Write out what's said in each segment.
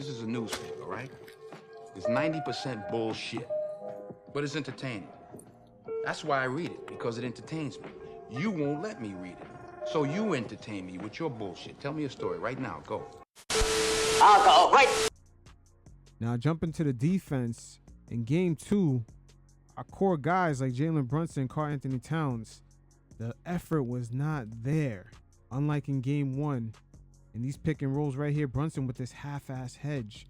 This is a newspaper, right? It's 90% bullshit, but it's entertaining. That's why I read it, because it entertains me. You won't let me read it, so you entertain me with your bullshit. Tell me a story right now, go. I'll go right. Now jumping to the defense, in game 2, our core guys like Jalen Brunson and Anthony Towns, the effort was not there. Unlike in game 1, in these pick and rolls right here, Brunson with this half-ass hedge.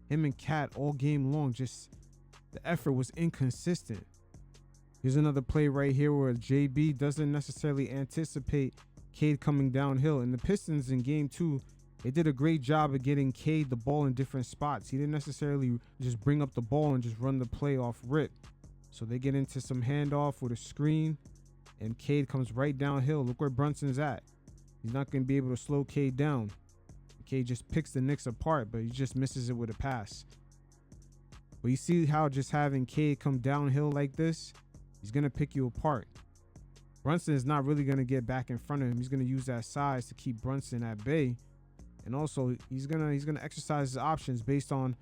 Him and Cat all game long, just the effort was inconsistent. Here's another play right here where JB doesn't necessarily anticipate Cade coming downhill. And the Pistons in game 2, they did a great job of getting Cade the ball in different spots. He didn't necessarily just bring up the ball and just run the play off rip. So they get into some handoff with a screen, and Cade comes right downhill. Look where Brunson's at. He's not going to be able to slow Cade down. Cade just picks the Knicks apart, but he just misses it with a pass. But you see how just having Cade come downhill like this, he's going to pick you apart. Brunson is not really going to get back in front of him. He's going to use that size to keep Brunson at bay. And also, he's gonna exercise his options based on,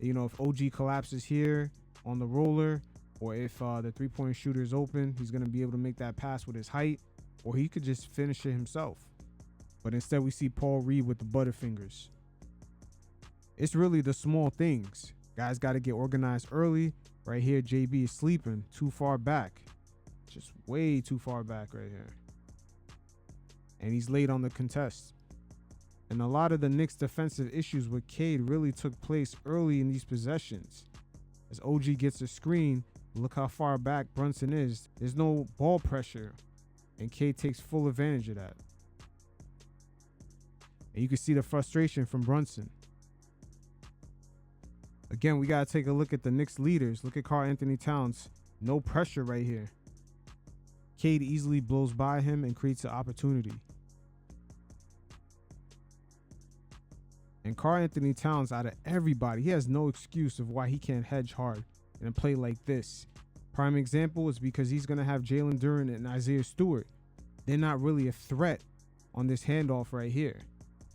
if OG collapses here on the roller, or if the three-point shooter is open, he's gonna be able to make that pass with his height, or he could just finish it himself. But instead, we see Paul Reed with the butterfingers. It's really the small things. Guys got to get organized early. Right here, JB is sleeping too far back, just way too far back right here, and he's late on the contest. And a lot of the Knicks' defensive issues with Cade really took place early in these possessions. As OG gets a screen, look how far back Brunson is. There's no ball pressure, and Cade takes full advantage of that. And you can see the frustration from Brunson. Again, we got to take a look at the Knicks leaders. Look at Anthony Towns. No pressure right here. Cade easily blows by him and creates an opportunity. And Anthony Towns, out of everybody, he has no excuse of why he can't hedge hard in a play like this. Prime example is because he's going to have Jalen Duren and Isaiah Stewart. They're not really a threat on this handoff right here.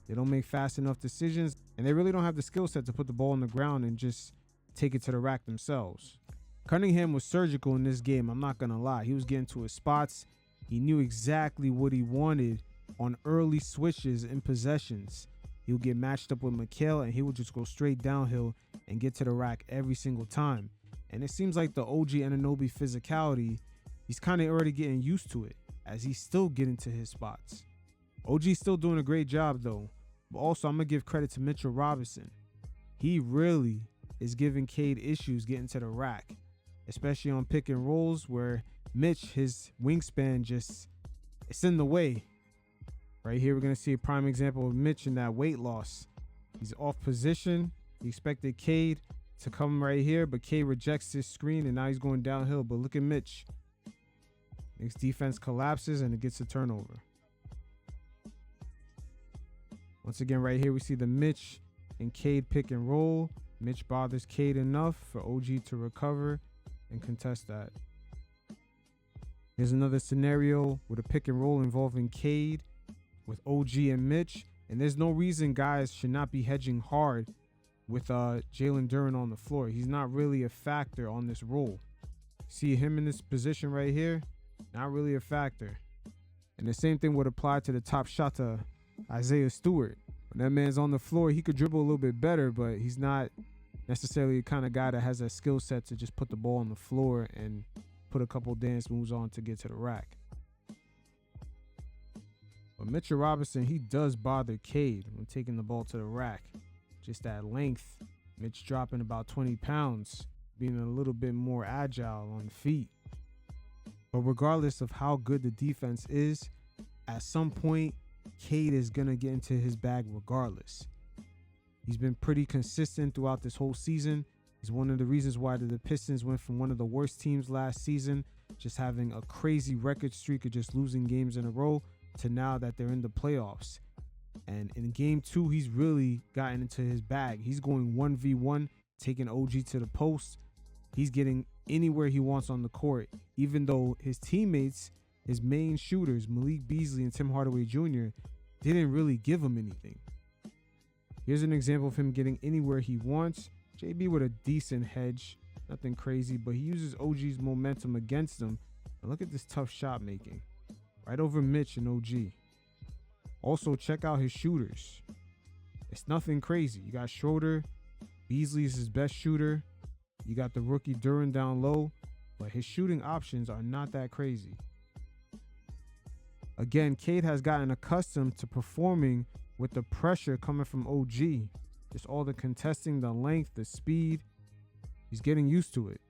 They don't make fast enough decisions, and they really don't have the skill set to put the ball on the ground and just take it to the rack themselves. Cunningham was surgical in this game, I'm not going to lie. He was getting to his spots. He knew exactly what he wanted on early switches and possessions. He'll get matched up with Mikal, and he will just go straight downhill and get to the rack every single time. And it seems like the OG Anunoby physicality, he's kind of already getting used to it as he's still getting to his spots. OG's still doing a great job though. But also, I'm going to give credit to Mitchell Robinson. He really is giving Cade issues getting to the rack, especially on pick and rolls where Mitch, his wingspan, it's in the way. Right here, we're going to see a prime example of Mitch in that weight loss. He's off position. He expected Cade to come right here, but Cade rejects his screen, and now he's going downhill. But look at Mitch. Knicks defense collapses, and it gets a turnover. Once again, right here, we see the Mitch and Cade pick and roll. Mitch bothers Cade enough for OG to recover and contest that. Here's another scenario with a pick and roll involving Cade with OG and Mitch, and there's no reason guys should not be hedging hard with Jalen Duren on the floor. He's not really a factor on this roll. See him in this position right here, not really a factor. And the same thing would apply to the top shot to Isaiah Stewart. When that man's on the floor, he could dribble a little bit better, but he's not necessarily the kind of guy that has that skill set to just put the ball on the floor and put a couple dance moves on to get to the rack. But Mitchell Robinson, he does bother Cade when taking the ball to the rack. Just that length. Mitch dropping about 20 pounds, being a little bit more agile on feet. But regardless of how good the defense is, at some point, Cade is going to get into his bag regardless. He's been pretty consistent throughout this whole season. He's one of the reasons why the Pistons went from one of the worst teams last season, just having a crazy record streak of just losing games in a row, to now that they're in the playoffs. And in game 2, he's really gotten into his bag. He's going 1v1, taking OG to the post. He's getting anywhere he wants on the court, even though his teammates, his main shooters, Malik Beasley and Tim Hardaway Jr., didn't really give him anything. Here's an example of him getting anywhere he wants. JB with a decent hedge, nothing crazy, but he uses OG's momentum against him. And look at this tough shot making. Right over Mitch and OG. Also, check out his shooters. It's nothing crazy. You got Schroeder. Beasley is his best shooter. You got the rookie Duran down low, but his shooting options are not that crazy. Again, Cade has gotten accustomed to performing with the pressure coming from OG. Just all the contesting, the length, the speed. He's getting used to it.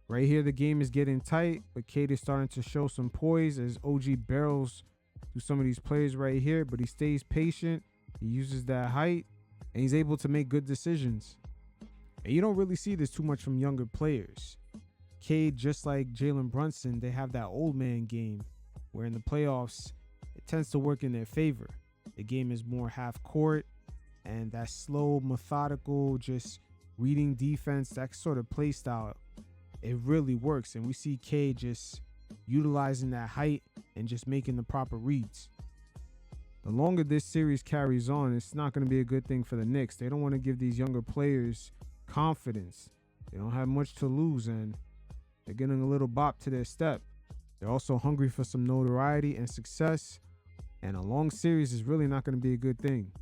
Right here, the game is getting tight, but Cade is starting to show some poise as OG barrels through some of these players right here, but he stays patient. He uses that height, and he's able to make good decisions. And you don't really see this too much from younger players. Cade, just like Jalen Brunson, they have that old man game, where in the playoffs, it tends to work in their favor. The game is more half court, and that slow, methodical, just reading defense, that sort of play style, it really works. And we see Cade just utilizing that height and just making the proper reads. The longer this series carries on, it's not going to be a good thing for the Knicks. They don't want to give these younger players confidence. They don't have much to lose, and they're getting a little bop to their step. They're also hungry for some notoriety and success, and a long series is really not going to be a good thing.